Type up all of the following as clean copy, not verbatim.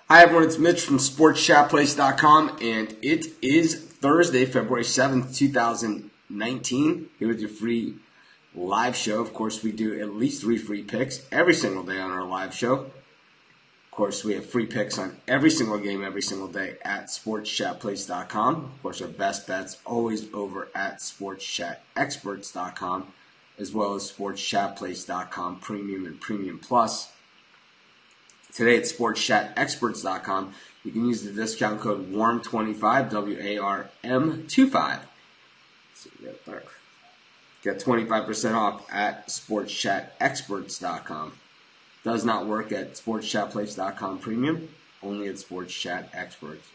Hi everyone, it's Mitch from SportsChatPlace.com, and it is Thursday, February 7th, 2019, here with your free live show. Of course, we do at least 3 free picks every single day on our live show. Of course, we have free picks on every single game, every single day at SportsChatPlace.com. Of course, our best bets always over at SportsChatExperts.com, as well as SportsChatPlace.com Premium and Premium Plus. Today at SportsChatExperts.com, you can use the discount code WARM25, WARM25. So get 25% off at SportsChatExperts.com. Does not work at SportsChatPlace.com Premium, only at SportsChatExperts.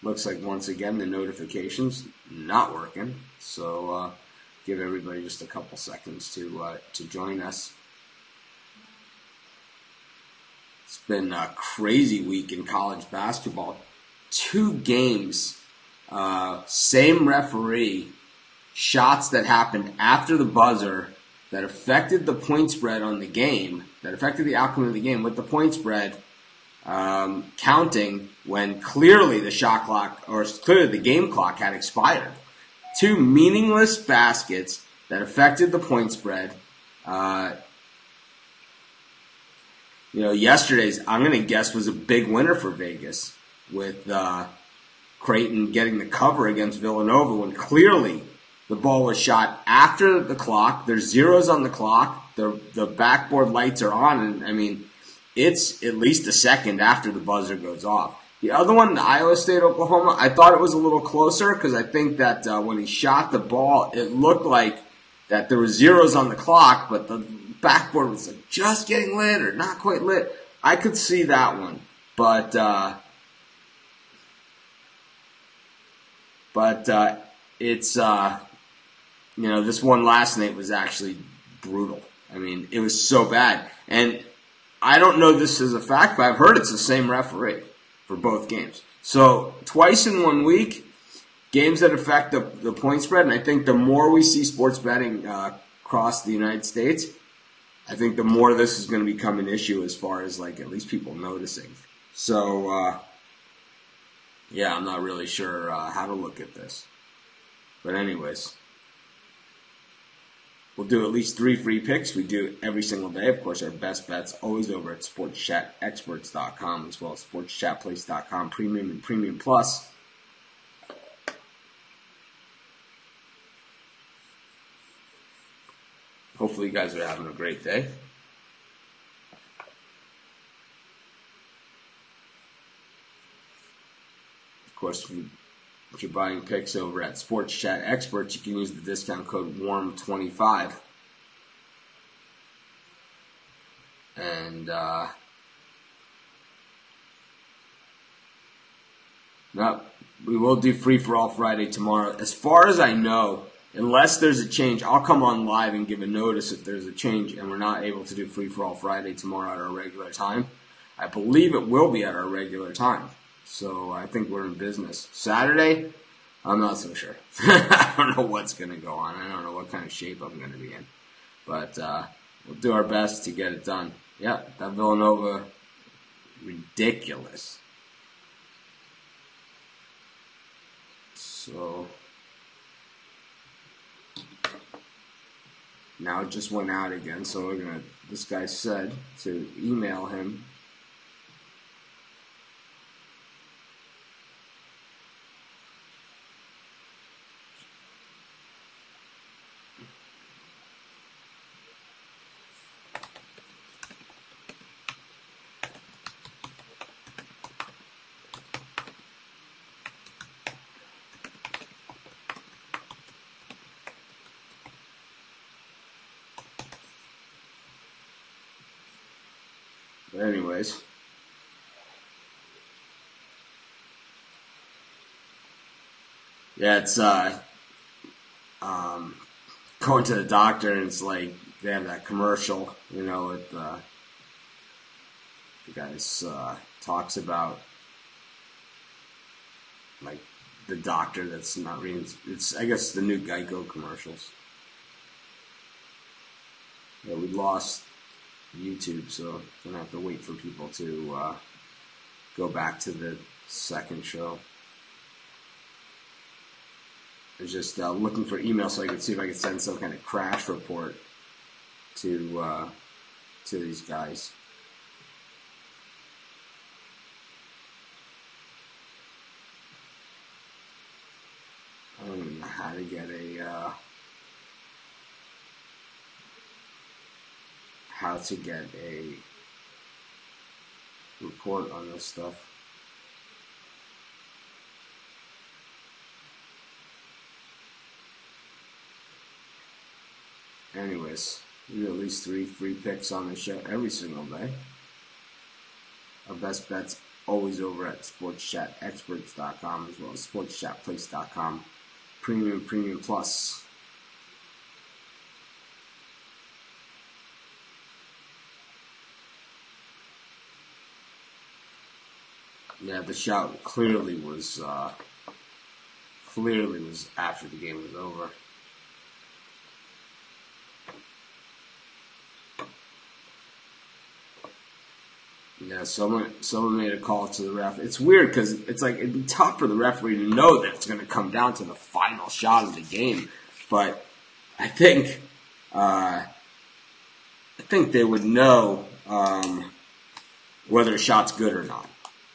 Looks like once again the notifications not working, so give everybody just a couple seconds to join us. It's been a crazy week in college basketball. 2 games, same referee, shots that happened after the buzzer that affected the point spread on the game, that affected the outcome of the game, with the point spread counting when clearly the shot clock, or clearly the game clock had expired. 2 meaningless baskets that affected the point spread. Yesterday's, I'm going to guess, was a big winner for Vegas, with Creighton getting the cover against Villanova when clearly the ball was shot after the clock. There's zeros on the clock. The backboard lights are on, and I mean, it's at least a second after the buzzer goes off. The other one, the Iowa State, Oklahoma, I thought it was a little closer because I think that when he shot the ball, it looked like that there were zeros on the clock, but the backboard was like just getting lit or not quite lit. I could see that one, but it's this one last night was actually brutal. I mean, it was so bad, and I don't know this as a fact, but I've heard it's the same referee for both games. So twice in 1 week, games that affect the point spread, and I think the more we see sports betting across the United States, I think the more this is going to become an issue as far as, like, at least people noticing. So, I'm not really sure how to look at this. But anyways, we'll do at least 3 free picks. We do every single day. Of course, our best bets always over at SportsChatExperts.com, as well as SportsChatPlace.com Premium and Premium Plus. Hopefully you guys are having a great day. Of course, if you're buying picks over at Sports Chat Experts, you can use the discount code WARM25. And we will do Free for All Friday tomorrow. As far as I know, unless there's a change, I'll come on live and give a notice if there's a change and we're not able to do Free for All Friday tomorrow at our regular time. I believe it will be at our regular time. So I think we're in business. Saturday, I'm not so sure. I don't know what's going to go on. I don't know what kind of shape I'm going to be in. But we'll do our best to get it done. Yeah, that Villanova, ridiculous. So now it just went out again, so this guy said to email him. But anyways, it's going to the doctor, and it's like they have that commercial, with the guys talks about like the doctor that's not reading. It's I guess the new Geico commercials. Yeah, we lost YouTube, so I'm gonna have to wait for people to go back to the second show. I was just looking for email so I could see if I could send some kind of crash report to these guys. I don't even know how to get a report on this stuff. Anyways, we do at least 3 free picks on the show every single day. Our best bets always over at sportschatexperts.com as well as sportschatplace.com. Premium Plus. Yeah, the shout clearly was after the game was over. Yeah, someone made a call to the ref. It's weird because it's like it'd be tough for the referee to know that it's going to come down to the final shot of the game. But I think they would know whether a shot's good or not,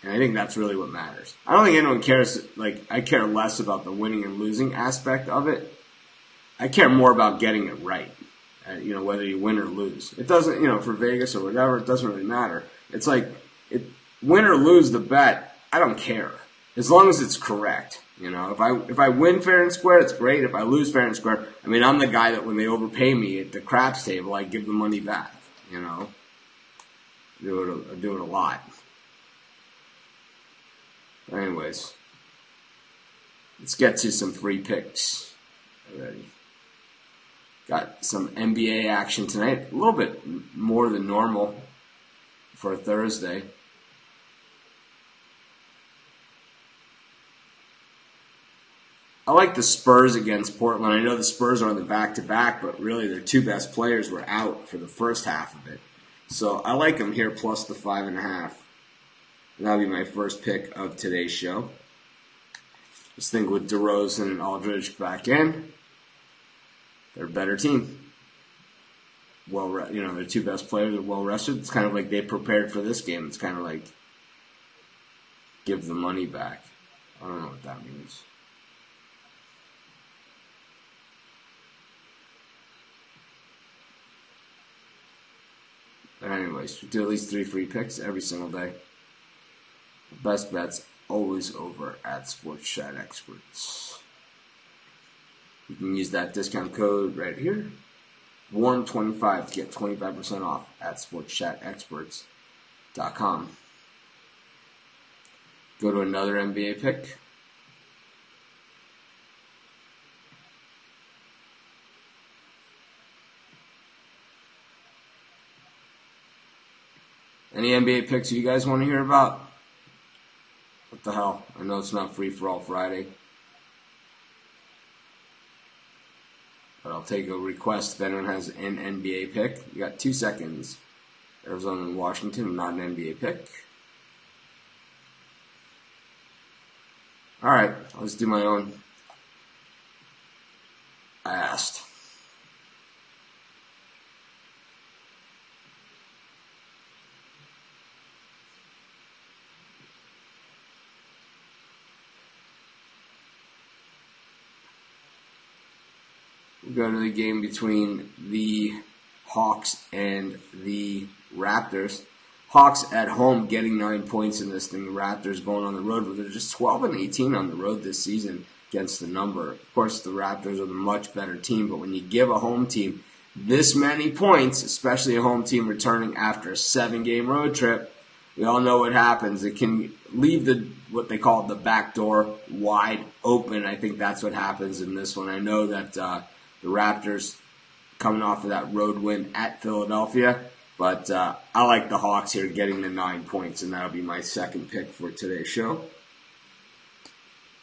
and I think that's really what matters. I don't think anyone cares. Like, I care less about the winning and losing aspect of it. I care more about getting it right. Whether you win or lose. It doesn't, for Vegas or whatever, it doesn't really matter. It's like, win or lose the bet, I don't care. As long as it's correct. If I win fair and square, it's great. If I lose fair and square, I'm the guy that when they overpay me at the craps table, I give the money back. I do it a lot. Anyways, let's get to some free picks already. Got some NBA action tonight. A little bit more than normal for a Thursday. I like the Spurs against Portland. I know the Spurs are on the back-to-back, but really their 2 best players were out for the first half of it. So I like them here plus the 5.5. And that'll be my first pick of today's show. Just think with DeRozan and Aldridge back in, they're a better team. Their 2 best players are well rested. It's kind of like they prepared for this game. It's kind of like give the money back. I don't know what that means. But anyways, we do at least 3 free picks every single day. Best bets always over at Sports Chat Experts. You can use that discount code right here, WARM25, to get 25% off at sportschatexperts.com. Go to another NBA pick. Any NBA picks you guys want to hear about? What the hell? I know it's not Free for All Friday. But I'll take a request if anyone has an NBA pick. You got 2 seconds. Arizona and Washington, not an NBA pick. Alright, let's do my own. I asked. We go to the game between the Hawks and the Raptors. Hawks at home getting 9 points in this thing. The Raptors going on the road, but they're just 12-18 on the road this season against the number. Of course, the Raptors are the much better team, but when you give a home team this many points, especially a home team returning after a 7-game road trip, we all know what happens. It can leave what they call the back door wide open. I think that's what happens in this one. I know that the Raptors coming off of that road win at Philadelphia, but I like the Hawks here getting the 9 points, and that'll be my second pick for today's show.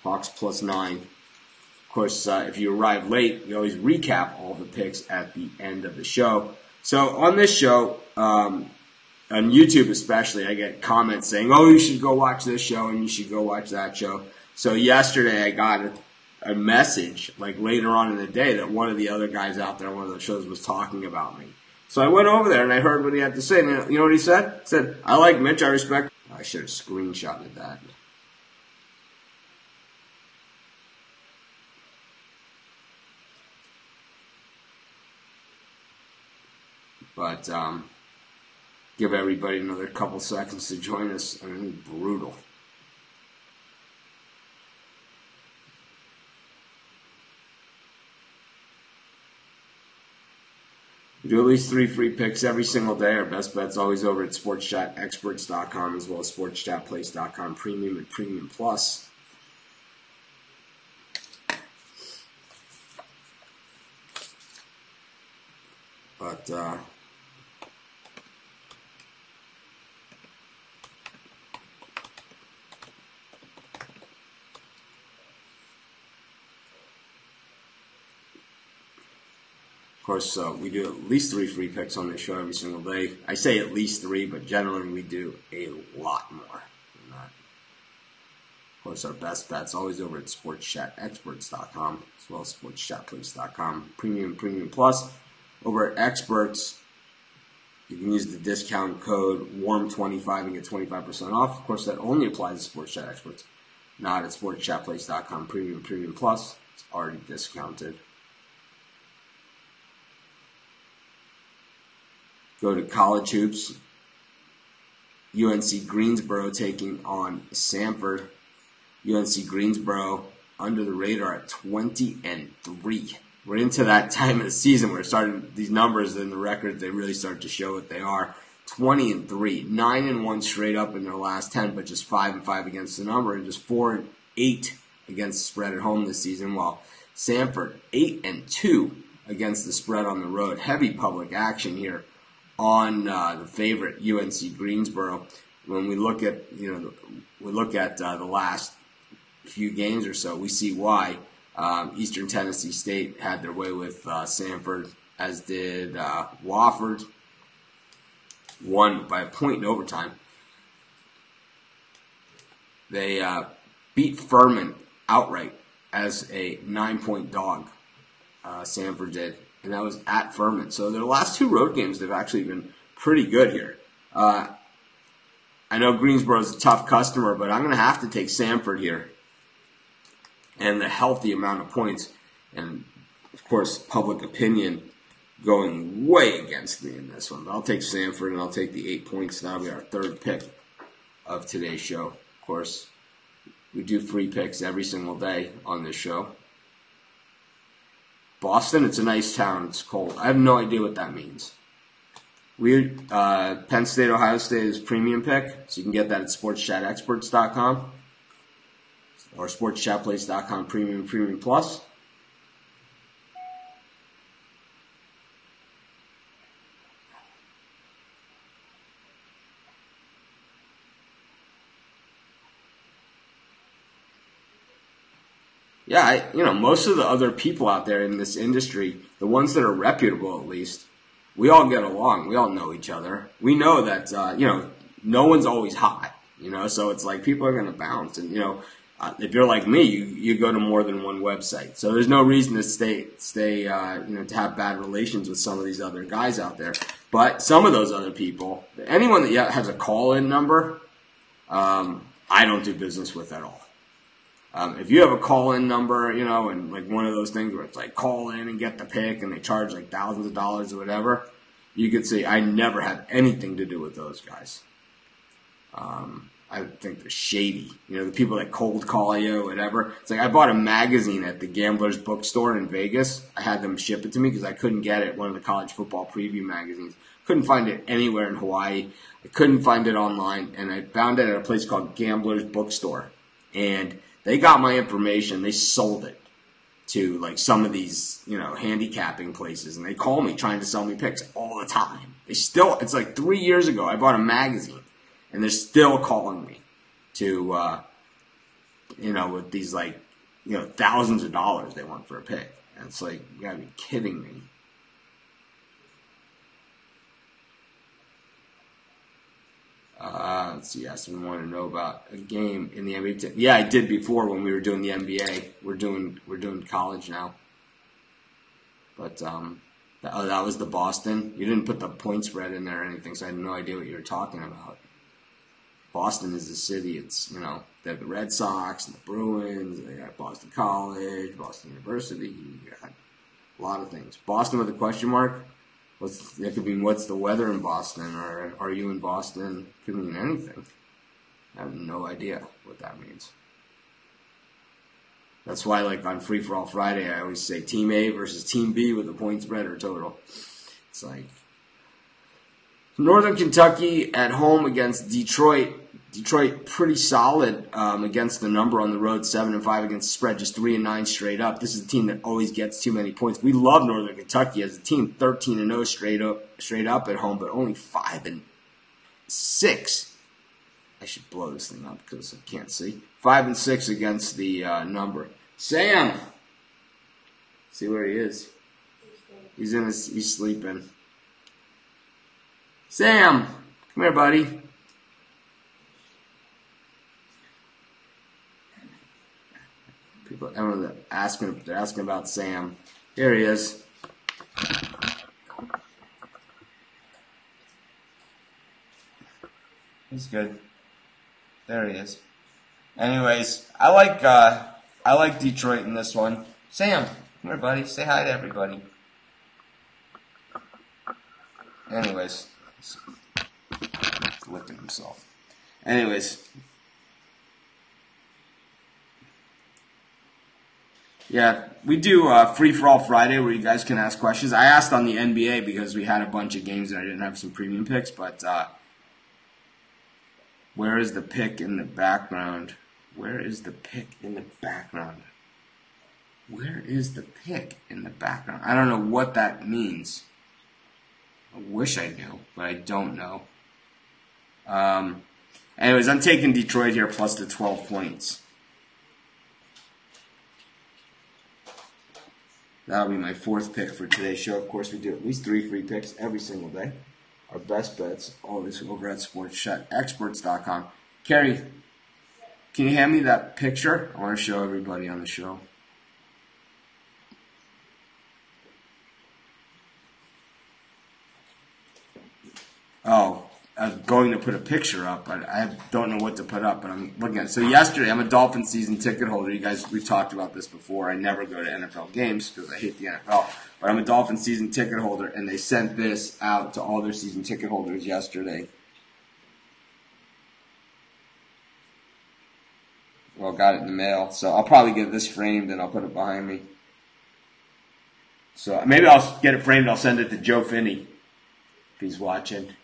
Hawks plus 9. Of course, if you arrive late, we always recap all the picks at the end of the show. So on this show, on YouTube especially, I get comments saying, "Oh, you should go watch this show and you should go watch that show." So yesterday I got a message like later on in the day that one of the other guys out there on one of those shows was talking about me. So I went over there and I heard what he had to say. And you know what he said? He said, "I like Mitch. I respect." I should have screenshotted that. But give everybody another couple seconds to join us. I mean, brutal. We do at least 3 free picks every single day. Our best bet's always over at sportschatexperts.com as well as sportschatplace.com Premium and Premium Plus. But of course, we do at least 3 free picks on this show every single day. I say at least 3, but generally we do a lot more than that. Of course, our best bet's always over at sportschatexperts.com as well as sportschatplace.com Premium Plus. Over at Experts, you can use the discount code WARM25 and get 25% off. Of course, that only applies to Sports Chat Experts, not at sportschatplace.com Premium Plus. It's already discounted. Go to College Hoops. UNC Greensboro taking on Samford. UNC Greensboro under the radar at 20-3. We're into that time of the season where starting these numbers and the records, they really start to show what they are. 20-3, 9-1 straight up in their last 10, but just 5-5 against the number, and just 4-8 against the spread at home this season. While Samford 8-2 against the spread on the road. Heavy public action here on the favorite UNC Greensboro. When we look at the last few games or so, we see why. Eastern Tennessee State had their way with Samford, as did Wofford. Won by a point in overtime. They beat Furman outright as a 9-point dog. Samford did, and that was at Furman. So their last 2 road games, they've actually been pretty good here. I know Greensboro's a tough customer, but I'm going to have to take Samford here. And the healthy amount of points, and of course public opinion going way against me in this one. But I'll take Samford and I'll take the 8 points. That'll be our 3rd pick of today's show. Of course, we do free picks every single day on this show. Boston, it's a nice town. It's cold. I have no idea what that means. Penn State, Ohio State is premium pick, so you can get that at sportschatexperts.com. Or sportschatplace.com Premium Plus. Yeah, most of the other people out there in this industry, the ones that are reputable at least, we all get along. We all know each other. We know that, no one's always hot, so it's like people are going to bounce. And, if you're like me, you go to more than one website. So there's no reason to stay, to have bad relations with some of these other guys out there. But some of those other people, anyone that has a call-in number, I don't do business with at all. If you have a call-in number, and like one of those things where it's like call in and get the pick and they charge like thousands of dollars or whatever, you could see I never have anything to do with those guys. I think they're shady. The people that cold call you or whatever. It's like I bought a magazine at the Gamblers Bookstore in Vegas. I had them ship it to me because I couldn't get it, one of the college football preview magazines. Couldn't find it anywhere in Hawaii. I couldn't find it online, and I found it at a place called Gamblers Bookstore. And they got my information. They sold it to like some of these, handicapping places, and they call me trying to sell me picks all the time. It's like 3 years ago I bought a magazine. And they're still calling me to, with these thousands of dollars they want for a pick. And it's like, you gotta be kidding me. Let's see. Aston wanted to know about a game in the NBA. Yeah, I did before when we were doing the NBA. We're doing college now. But that was the Boston. You didn't put the point spread in there or anything, so I had no idea what you were talking about. Boston is the city. It's, they have the Red Sox and the Bruins. They got Boston College, Boston University. You got a lot of things. Boston with a question mark. It could mean what's the weather in Boston, or are you in Boston? It could mean anything. I have no idea what that means. That's why, like on Free for All Friday, I always say Team A versus Team B with the point spread or total. It's like Northern Kentucky at home against Detroit. Detroit pretty solid against the number on the road, 7-5 against the spread, just 3-9 straight up. This is a team that always gets too many points. We love Northern Kentucky as a team, 13-0 straight up at home, but only 5-6. I should blow this thing up because I can't see. 5-6 against the number. Sam, see where he is. He's sleeping. Sam, come here, buddy. Everyone they're asking about Sam. Here he is. He's good. There he is. Anyways, I like Detroit in this one. Sam, come here, buddy. Say hi to everybody. Anyways, he's licking himself. Anyways. Yeah, we do Free for All Friday where you guys can ask questions. I asked on the NBA because we had a bunch of games and I didn't have some premium picks, but where is the pick in the background? Where is the pick in the background? Where is the pick in the background? I don't know what that means. I wish I knew, but I don't know. Anyways, I'm taking Detroit here plus the 12 points. That'll be my fourth pick for today's show. Of course, we do at least 3 free picks every single day. Our best bets, always over at sportschatexperts.com. Carrie, can you hand me that picture? I want to show everybody on the show. Oh, I was going to put a picture up, but I don't know what to put up, but I'm looking at it. So yesterday, I'm a Dolphins season ticket holder. You guys, we've talked about this before. I never go to NFL games because I hate the NFL. But I'm a Dolphins season ticket holder, and they sent this out to all their season ticket holders yesterday. Well, got it in the mail. So I'll probably get this framed, and I'll put it behind me. So maybe I'll get it framed. I'll send it to Joe Finney if he's watching.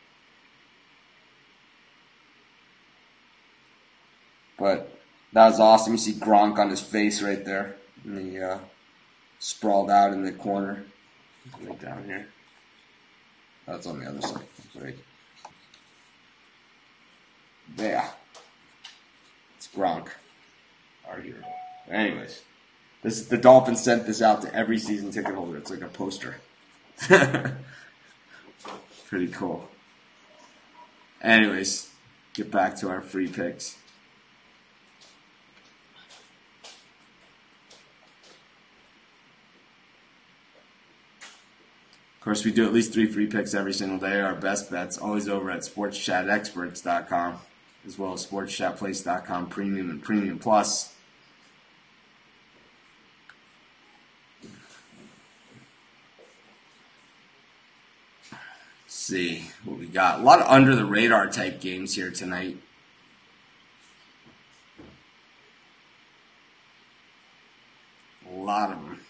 But that was awesome. You see Gronk on his face right there. And he sprawled out in the corner. Right down here. That's on the other side. Right there. It's Gronk. Our hero. Anyways. The Dolphins sent this out to every season ticket holder. It's like a poster. Pretty cool. Anyways. Get back to our free picks. Of course, we do at least 3 free picks every single day. Our best bets always over at sportschatexperts.com, as well as sportschatplace.com Premium and Premium Plus. Let's see what we got. A lot of under the radar type games here tonight. A lot of them.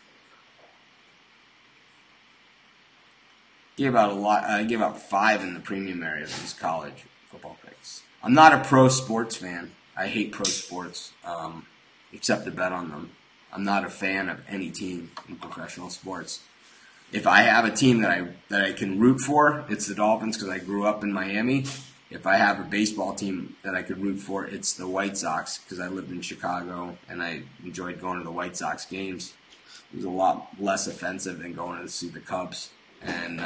I gave out 5 in the premium area of these college football picks. I'm not a pro sports fan. I hate pro sports, except to bet on them. I'm not a fan of any team in professional sports. If I have a team that I can root for, it's the Dolphins because I grew up in Miami. If I have a baseball team that I could root for, it's the White Sox because I lived in Chicago and I enjoyed going to the White Sox games. It was a lot less offensive than going to see the Cubs. And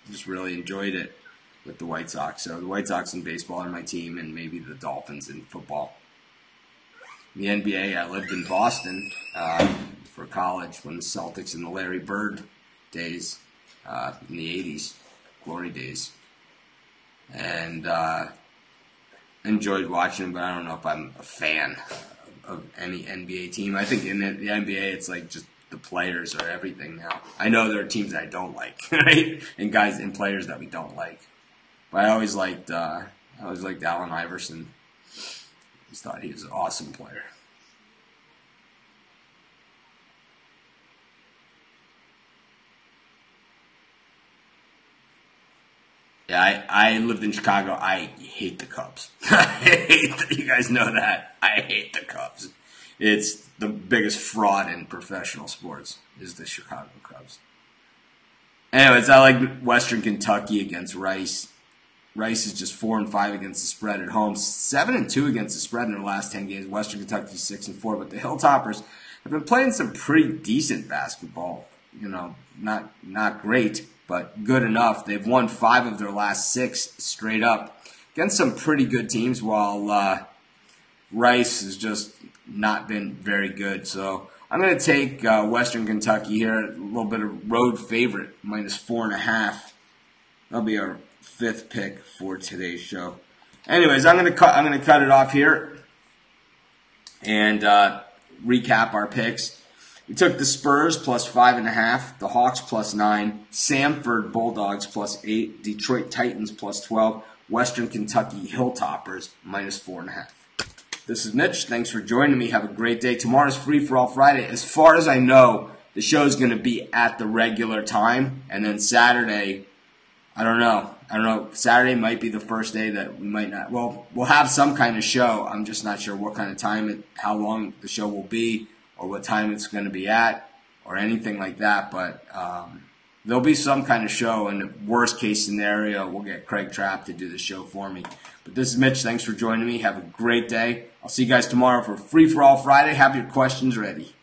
just really enjoyed it. with the White Sox. So the White Sox in baseball are my team, and maybe the Dolphins in football. The NBA, I lived in Boston for college when the Celtics and the Larry Bird days in the 80s, glory days. And enjoyed watching them, but I don't know if I'm a fan of any NBA team. I think in the NBA, it's like just the players are everything now. I know there are teams that I don't like, right? And guys and players that we don't like. But I always liked Allen Iverson. I just thought he was an awesome player. Yeah, I lived in Chicago. I hate the Cubs. You guys know that. I hate the Cubs. It's the biggest fraud in professional sports is the Chicago Cubs. Anyways, I like Western Kentucky against Rice. Rice is just 4-5 against the spread at home, 7-2 against the spread in their last 10 games. Western Kentucky 6-4, but the Hilltoppers have been playing some pretty decent basketball. You know, not great, but good enough. They've won 5 of their last 6 straight up against some pretty good teams, while Rice has just not been very good. So I'm going to take Western Kentucky here, a little bit of road favorite, -4.5. That'll be our 5th pick for today's show. Anyways, I'm going to cut it off here and recap our picks. We took the Spurs +5.5, the Hawks +9, Samford Bulldogs +8, Detroit Titans +12, Western Kentucky Hilltoppers -4.5. This is Mitch. Thanks for joining me. Have a great day. Tomorrow's Free for All Friday. As far as I know, the show's going to be at the regular time, and then Saturday, I don't know. Saturday might be the first day that we might not. Well, we'll have some kind of show. I'm just not sure what kind of time how long the show will be, or what time it's going to be at, or anything like that. But there'll be some kind of show. And the worst case scenario, we'll get Craig Trapp to do the show for me. But this is Mitch. Thanks for joining me. Have a great day. I'll see you guys tomorrow for Free for All Friday. Have your questions ready.